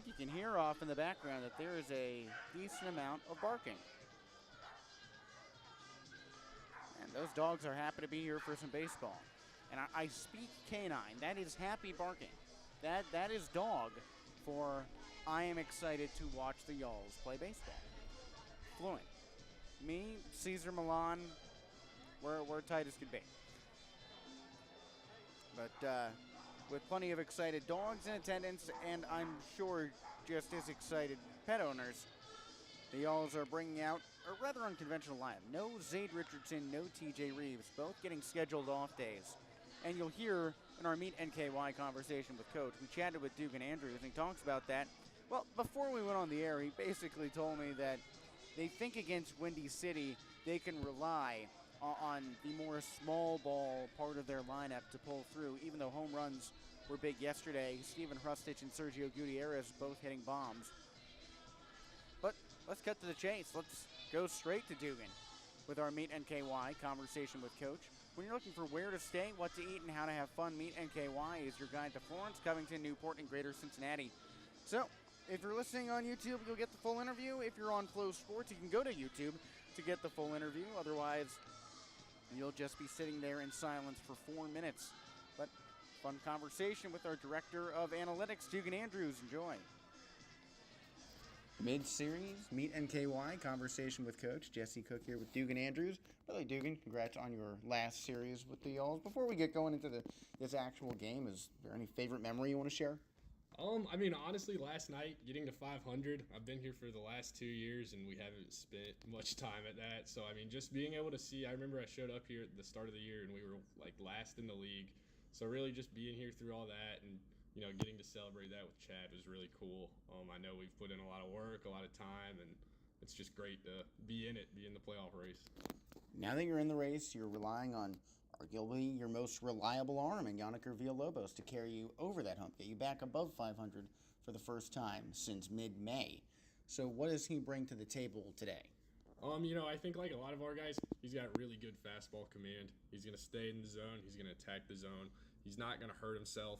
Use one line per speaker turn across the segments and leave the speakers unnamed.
think you can hear off in the background that there is a decent amount of barking. And those dogs are happy to be here for some baseball. And I speak canine. That is happy barking. That is dog for I am excited to watch the Yalls play baseball. Fluent. Me, Caesar Milan, we're tight as could be. But with plenty of excited dogs in attendance, and I'm sure just as excited pet owners, the Yalls are bringing out a rather unconventional lineup. No Zaid Richardson, no TJ Reeves, both getting scheduled off days. And you'll hear in our Meet NKY conversation with Coach, we chatted with Dugan Andrews, and he talks about that. Well, before we went on the air, he basically told me that they think against Windy City they can rely on the more small ball part of their lineup to pull through, even though home runs were big yesterday. Steven Hrustic and Sergio Gutierrez both hitting bombs. But let's cut to the chase. Let's go straight to Dugan with our Meet NKY conversation with Coach. When you're looking for where to stay, what to eat, and how to have fun, Meet NKY is your guide to Florence, Covington, Newport, and Greater Cincinnati. So, if you're listening on YouTube, you'll get the full interview. If you're on Flow Sports, you can go to YouTube to get the full interview. Otherwise, you'll just be sitting there in silence for 4 minutes. But fun conversation with our Director of Analytics, Dugan Andrews. Enjoy. Mid-series, Meet NKY, conversation with Coach Jesse Cook here with Dugan Andrews. Really, Dugan, congrats on your last series with the Yalls. Before we get going into this actual game, is there any favorite memory you want to share?
Honestly, last night, getting to 500, I've been here for the last 2 years, and we haven't spent much time at that. So, just being able to see, I remember I showed up here at the start of the year, and we were, last in the league. So, really just being here through all that and, getting to celebrate that with Chad was really cool. I know we've put in a lot of work, a lot of time, and it's just great to be in it, be in the playoff race.
Now that you're in the race, you're relying on arguably your most reliable arm in Yannicker Villalobos to carry you over that hump, get you back above 500 for the first time since mid-May. So what does he bring to the table today?
I think like a lot of our guys, he's got really good fastball command. He's going to stay in the zone. He's going to attack the zone. He's not going to hurt himself.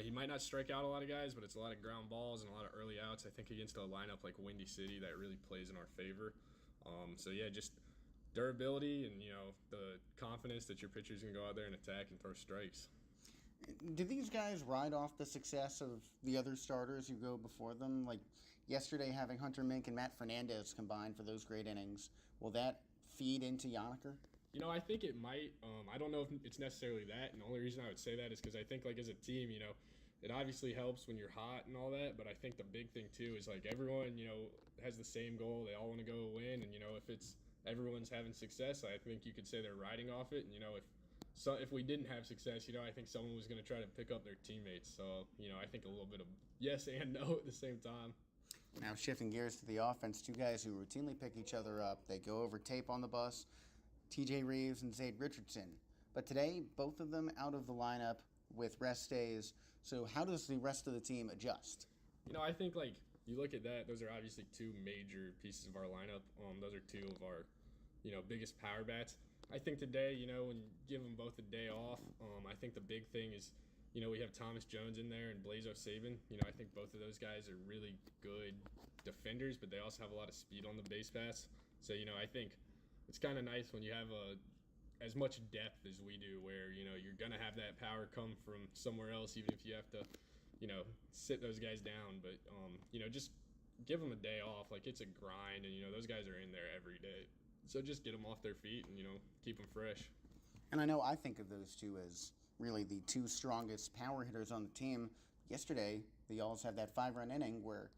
He might not strike out a lot of guys, but it's a lot of ground balls and a lot of early outs. I think against a lineup like Windy City, that really plays in our favor. Just durability and, the confidence that your pitcher's going to go out there and attack and throw strikes.
Do these guys ride off the success of the other starters who go before them? Like yesterday having Hunter Mink and Matt Fernandez combined for those great innings, will that feed into Yannicker?
I think it might. I don't know if it's necessarily that, and the only reason I would say that is because I think, as a team, it obviously helps when you're hot and all that, but I think the big thing, too, is, everyone, has the same goal. They all want to go win, and, if it's everyone's having success, I think you could say they're riding off it, and, if we didn't have success, I think someone was going to try to pick up their teammates. So, I think a little bit of yes and no at the same time.
Now shifting gears to the offense, two guys who routinely pick each other up. They go over tape on the bus. TJ Reeves and Zaid Richardson. But today, both of them out of the lineup with rest days. So how does the rest of the team adjust?
I think, you look at that, those are obviously two major pieces of our lineup. Those are two of our, biggest power bats. I think today, when you give them both a day off, I think the big thing is, we have Thomas Jones in there and Blazo Sabin. I think both of those guys are really good defenders, but they also have a lot of speed on the base paths. So, I think it's kind of nice when you have as much depth as we do where, you're going to have that power come from somewhere else, even if you have to, sit those guys down. But, just give them a day off. It's a grind, and, those guys are in there every day. So just get them off their feet and, keep them fresh.
And I know I think of those two as really the two strongest power hitters on the team. Yesterday, the Yalls had that 5-run inning where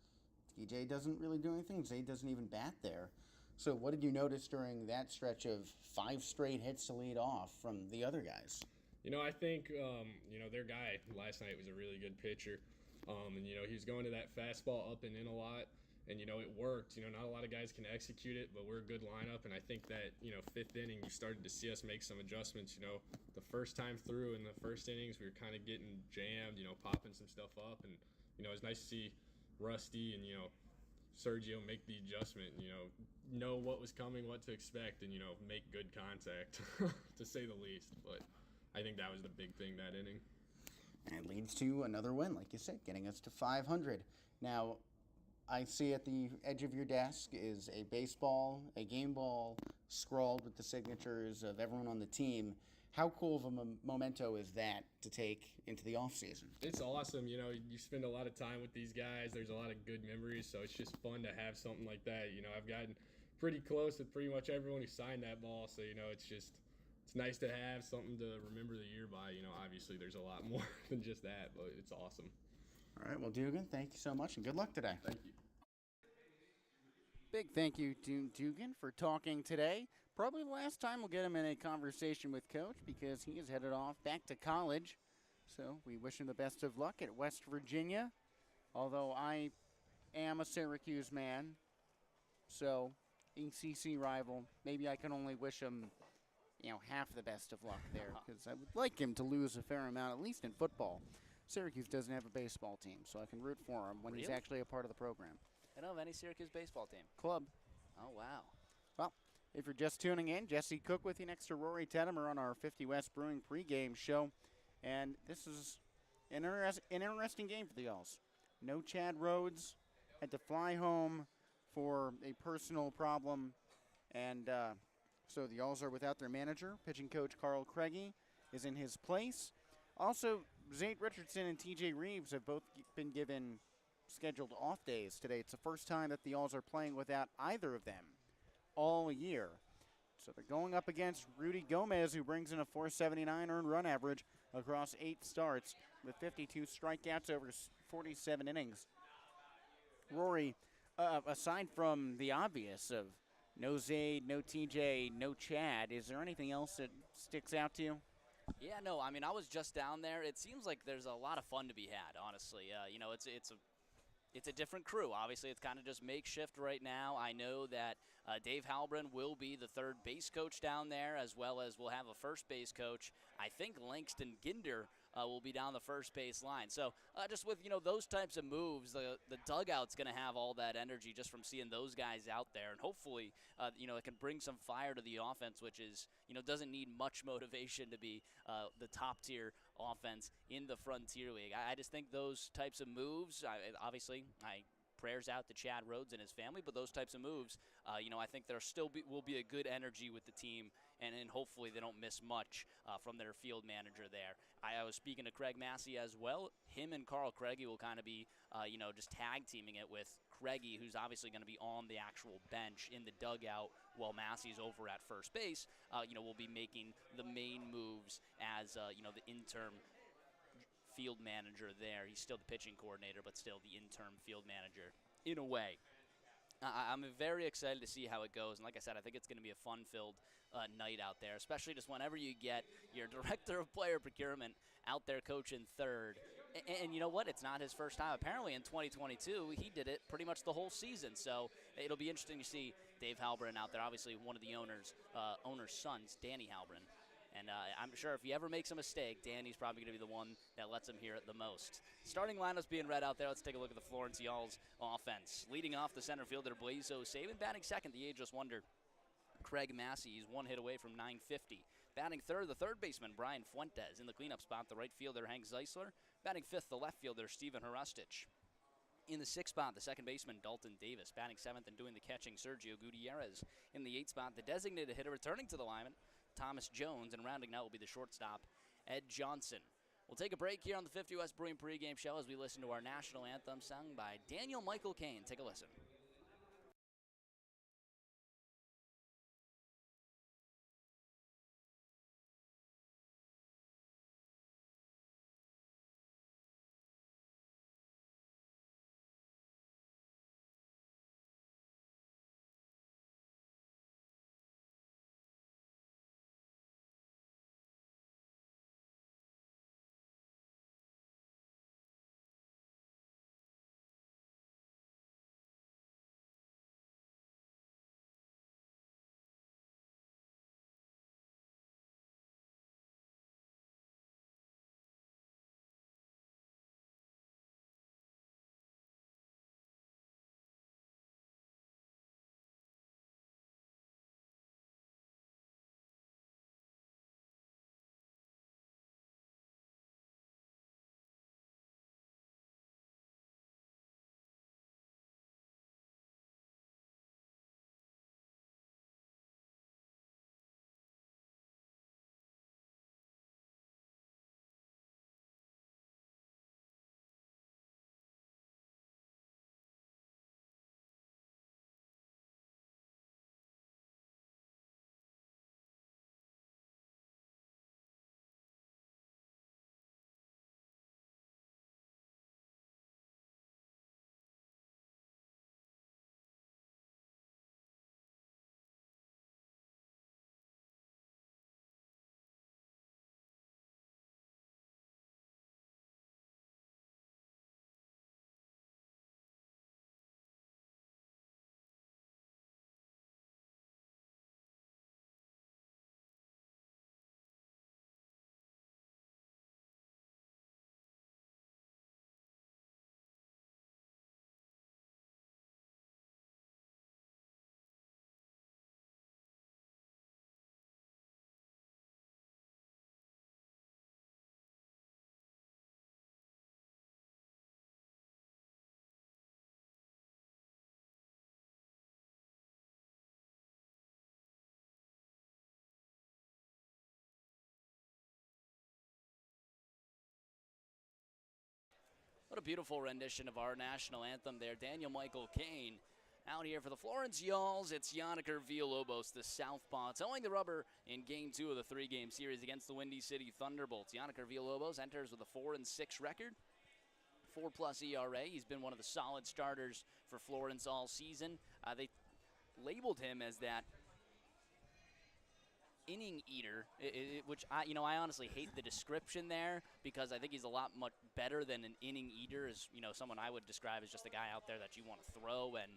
TJ doesn't really do anything. Zaid doesn't even bat there. So what did you notice during that stretch of 5 straight hits to lead off from the other guys?
I think, their guy last night was a really good pitcher. He was going to that fastball up and in a lot. And, it worked. Not a lot of guys can execute it, but we're a good lineup. And I think that, 5th inning, you started to see us make some adjustments. The first time through in the first innings, we were kind of getting jammed, popping some stuff up. And, it was nice to see Rusty and, Sergio make the adjustment, know what was coming, what to expect, and, make good contact, to say the least. But I think that was the big thing that inning.
And it leads to another win, like you said, getting us to 500. Now, I see at the edge of your desk is a baseball, a game ball, scrawled with the signatures of everyone on the team. How cool of a memento is that to take into the off season?
It's awesome. You know, you spend a lot of time with these guys. There's a lot of good memories, so it's just fun to have something like that. You know, I've gotten pretty close with pretty much everyone who signed that ball, so, you know, it's nice to have something to remember the year by. You know, obviously there's a lot more than just that, but it's awesome.
All right, well, Dugan, thank you so much, and good luck today.
Thank you.
Big thank you to Dugan for talking today. Probably the last time we'll get him in a conversation with Coach because he is headed off back to college. So we wish him the best of luck at West Virginia. Although I am a Syracuse man, so ACC rival, maybe I can only wish him, half the best of luck there because I would like him to lose a fair amount, at least in football. Syracuse doesn't have a baseball team, so I can root for him when he's actually a part of the program.
I don't have any Syracuse baseball team.
Club.
Oh, wow.
Well, if you're just tuning in, Jesse Cook with you next to Rory Tettemer on our 50 West Brewing pregame show. And this is an interesting game for the Gulls. No Chad Rhodes. Had to fly home for a personal problem. And so the Gulls are without their manager. Pitching coach Carl Craigie is in his place. Also, Zade Richardson and TJ Reeves have both been given scheduled off days today. It's the first time that the Gulls are playing without either of them all year. So they're going up against Rudy Gomez, who brings in a 479 earned run average across 8 starts with 52 strikeouts over 47 innings. Rory, aside from the obvious of no Zade, no TJ, no Chad, is there anything else that sticks out to you?
Yeah, no, I mean, I was just down there. It seems like there's a lot of fun to be had, honestly. It's a different crew. Obviously, it's kind of just makeshift right now. I know that Dave Halbrin will be the third base coach down there, as well as we'll have a first base coach. I think Langston Ginder will be down the first base line. So just with, those types of moves, the dugout's going to have all that energy just from seeing those guys out there. And hopefully, it can bring some fire to the offense, which is, doesn't need much motivation to be the top-tier offense in the Frontier League. I just think those types of moves, obviously, prayers out to Chad Rhodes and his family, but those types of moves, I think there will be a good energy with the team, and hopefully they don't miss much from their field manager there. I was speaking to Craig Massey as well. Him and Carl Craigie will kind of be, just tag teaming it with Craigie, who's obviously going to be on the actual bench in the dugout while Massey's over at first base. Will be making the main moves as, the interim field manager there. He's still the pitching coordinator, but still the interim field manager in a way. I'm very excited to see how it goes. And like I said, I think it's going to be a fun-filled night out there, especially just whenever you get your director of player procurement out there coaching third. And you know what? It's not his first time. Apparently in 2022, he did it pretty much the whole season. So it'll be interesting to see Dave Halbrin out there, obviously one of the owner's sons, Danny Halbrin. And I'm sure if he ever makes a mistake, Danny's probably going to be the one that lets him hear it the most. Starting lineups being read out there. Let's take a look at the Florence Y'all's offense. Leading off the center fielder, Blazo Saban. Batting second, the ageless wonder, Craig Massey. He's one hit away from 950. Batting third, the third baseman, Brian Fuentes. In the cleanup spot, the right fielder, Hank Zeisler. Batting fifth, the left fielder, Steven Hrustich. In the sixth spot, the second baseman, Dalton Davis. Batting seventh and doing the catching, Sergio Gutierrez. In the eighth spot, the designated hitter returning to the lineman, Thomas Jones, and rounding out will be the shortstop, Ed Johnson. We'll take a break here on the 50 West Brewing pregame show as we listen to our national anthem sung by Daniel Michael Cain. Take a listen. What a beautiful rendition of our national anthem there. Daniel Michael Kane out here for the Florence Yalls. It's Yannicker Villalobos, the southpaw, towing the rubber in Game 2 of the 3-game series against the Windy City Thunderbolts. Yannicker Villalobos enters with a 4-6 record, 4+ ERA. He's been one of the solid starters for Florence all season. They labeled him as that inning eater, which I honestly hate the description there, because I think he's a lot much better than an inning eater. Is someone I would describe as just a guy out there that you want to throw, and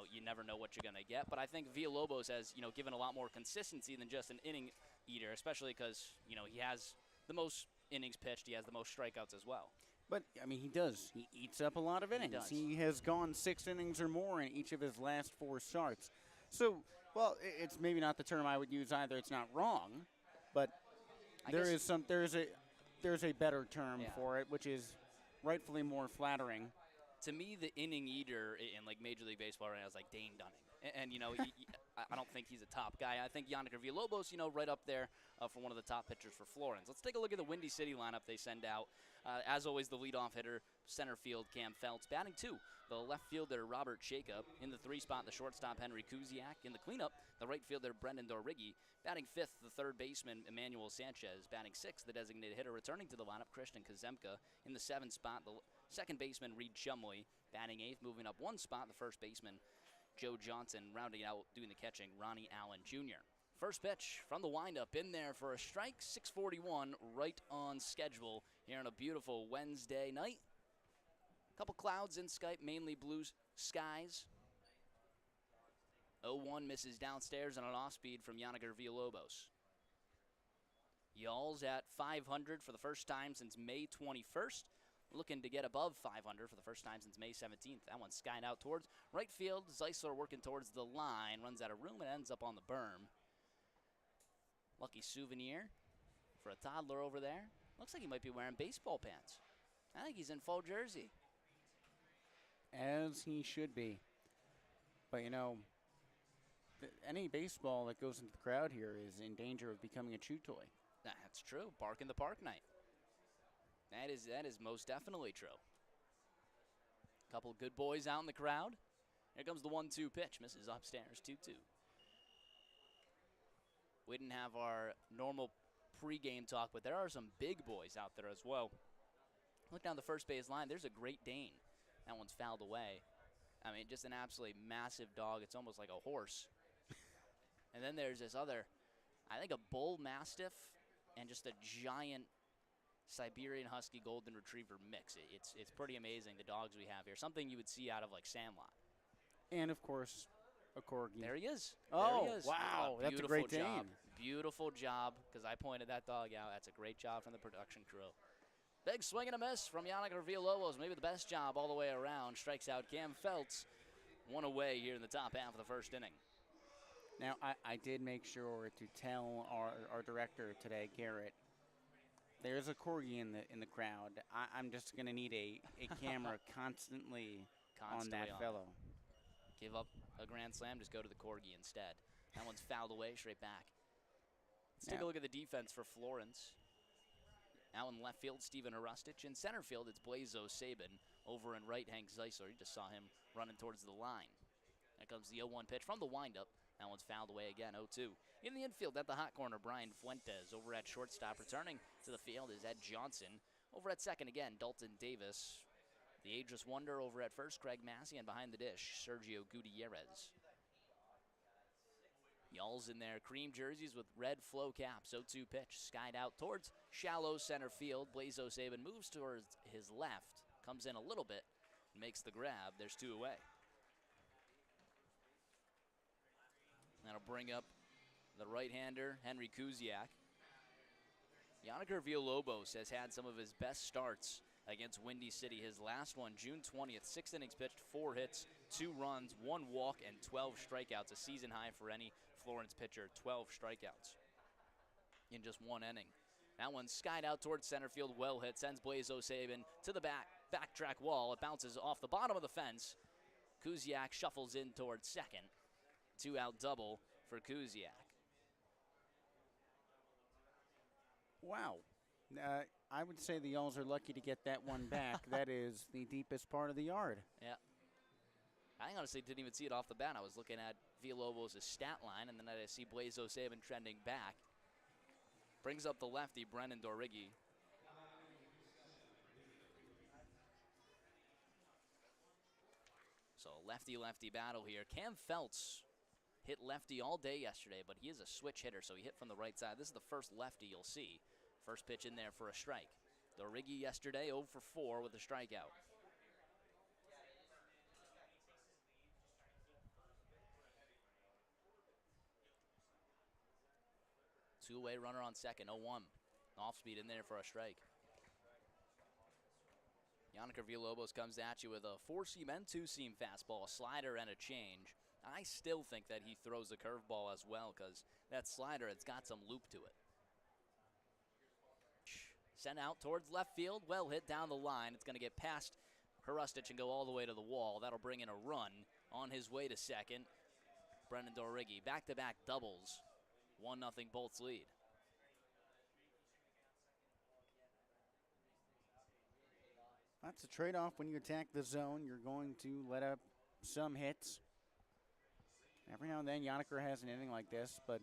you never know what you're going to get. But I think Villalobos has given a lot more consistency than just an inning eater, especially because he has the most innings pitched, he has the most strikeouts as well.
But, I mean, he does. He eats up a lot of innings. He has gone 6 innings or more in each of his last 4 starts. So, well, it's maybe not the term I would use either. It's not wrong, but there's a better term for it, which is rightfully more flattering.
To me, the inning eater in like Major League Baseball right now is like Dane Dunning. And I don't think he's a top guy. I think Yannicker Villalobos, right up there for one of the top pitchers for Florence. Let's take a look at the Windy City lineup they send out. As always, the leadoff hitter, center field, Cam Feltz. Batting 2, the left fielder, Robert Jacob. In the 3 spot, the shortstop, Henry Kuziak. In the cleanup, the right fielder, Brendan Dorrighi. Batting 5th, the third baseman, Emmanuel Sanchez. Batting 6th, the designated hitter, returning to the lineup, Christian Kazemka. In the 7th spot, the second baseman, Reed Chumley. Batting 8th, moving up 1 spot, the first baseman, Joe Johnson. Rounding out, doing the catching, Ronnie Allen Jr. First pitch from the windup, in there for a strike, 6:41, right on schedule here on a beautiful Wednesday night. Couple clouds in Skype, mainly blue skies. 0-1 misses downstairs on an off-speed from Yannicker Villalobos. Yalls at 500 for the first time since May 21st. Looking to get above 500 for the first time since May 17th. That one's skied out towards right field. Zeisler working towards the line, runs out of room and ends up on the berm. Lucky souvenir for a toddler over there. Looks like he might be wearing baseball pants. I think he's in full jersey.
As he should be. But, any baseball that goes into the crowd here is in danger of becoming a chew toy.
That's true. Bark in the park night. That is most definitely true. Couple of good boys out in the crowd. Here comes the 1-2 pitch. Misses upstairs, 2-2. We didn't have our normal pregame talk, but there are some big boys out there as well. Look down the first base line. There's a Great Dane. That one's fouled away. I mean, just an absolutely massive dog. It's almost like a horse. And then there's this other, I think a bull mastiff and just a giant Siberian Husky Golden Retriever mix. It's pretty amazing, the dogs we have here. Something you would see out of like Sandlot.
And of course, a corgi.
There he is.
Oh,
there he is.
wow, that's a great
job.
Dane.
Beautiful job, because I pointed that dog out. That's a great job from the production crew. Big swing and a miss from Yannicker Villalobos. Maybe the best job all the way around. Strikes out Cam Feltz. 1 away here in the top half of the first inning.
Now, I did make sure to tell our director today, Garrett, there's a corgi in the crowd. I'm just going to need a camera constantly on that fellow.
Give up a grand slam, just go to the corgi instead. That one's fouled away, straight back. Let's take a look at the defense for Florence. Now in left field, Steven Arustich. In center field, it's Blazo Sabin. Over in right, Hank Zeisler. You just saw him running towards the line. There comes the 0-1 pitch from the windup. That one's fouled away again, 0-2. In the infield, at the hot corner, Brian Fuentes. Over at shortstop, returning to the field is Ed Johnson. Over at second again, Dalton Davis. The ageless wonder over at first, Craig Massey. And behind the dish, Sergio Gutierrez. Yalls in their cream jerseys with red flow caps. 0-2 pitch, skied out towards shallow center field. Blazo Sabin moves towards his left, comes in a little bit, makes the grab. There's 2 away. That'll bring up the right-hander, Henry Kuziak. Yannicker Villalobos has had some of his best starts against Windy City. His last one, June 20th, 6 innings pitched, 4 hits, 2 runs, 1 walk, and 12 strikeouts. A season high for any Florence pitcher, 12 strikeouts in just 1 inning. That one skied out towards center field, well hit, sends Blazo Sabin to the backtrack wall. It bounces off the bottom of the fence. Kuziak shuffles in towards second. 2-out double for Kuziak.
Wow. I would say the Y'alls are lucky to get that one back. That is the deepest part of the yard.
Yeah. I honestly didn't even see it off the bat. I was looking at Villalobos' stat line, and then I see Blazo Saban trending back. Brings up the lefty, Brennan Dorigi. So lefty-lefty battle here. Cam Feltz hit lefty all day yesterday, but he is a switch hitter, so he hit from the right side. This is the first lefty you'll see. First pitch in there for a strike. Dorigi yesterday 0 for 4 with a strikeout. Two-way runner on second, 0-1. Off speed in there for a strike. Yannick Villalobos comes at you with a four-seam and two-seam fastball, a slider, and a change. I still think that he throws a curveball as well because that slider, it's got some loop to it. Sent out towards left field, well hit down the line. It's going to get past Hrustic and go all the way to the wall. That'll bring in a run on his way to second. Brennan Dorigi, back-to-back doubles. 1-0 Bolts lead.
That's a trade-off when you attack the zone. You're going to let up some hits. Every now and then, Yannick has an inning like this, but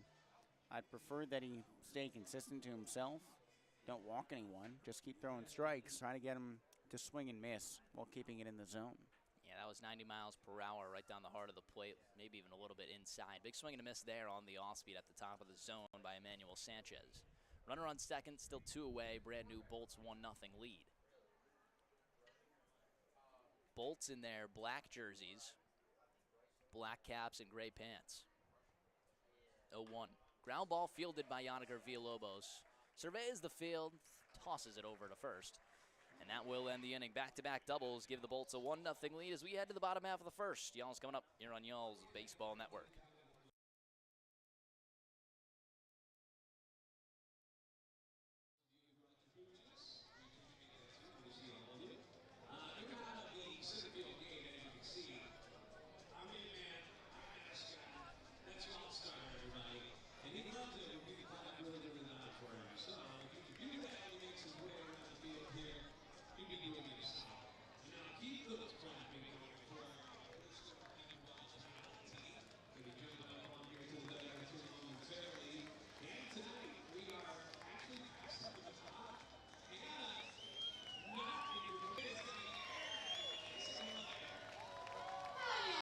I'd prefer that he stay consistent to himself. Don't walk anyone. Just keep throwing strikes. Try to get him to swing and miss while keeping it in the zone.
Yeah, that was 90 miles per hour right down the heart of the plate, maybe even a little bit inside. Big swing and a miss there on the off-speed at the top of the zone by Emmanuel Sanchez. Runner on second, still 2 away. Brand new Bolts 1-0 lead. Bolts in their black jerseys, black caps, and gray pants. 0-1. Ground ball fielded by Yannick Villalobos. Surveys the field, tosses it over to first. And that will end the inning. Back-to-back doubles give the Bolts a 1-0 lead as we head to the bottom half of the first. Y'all's coming up here on Y'all's Baseball Network.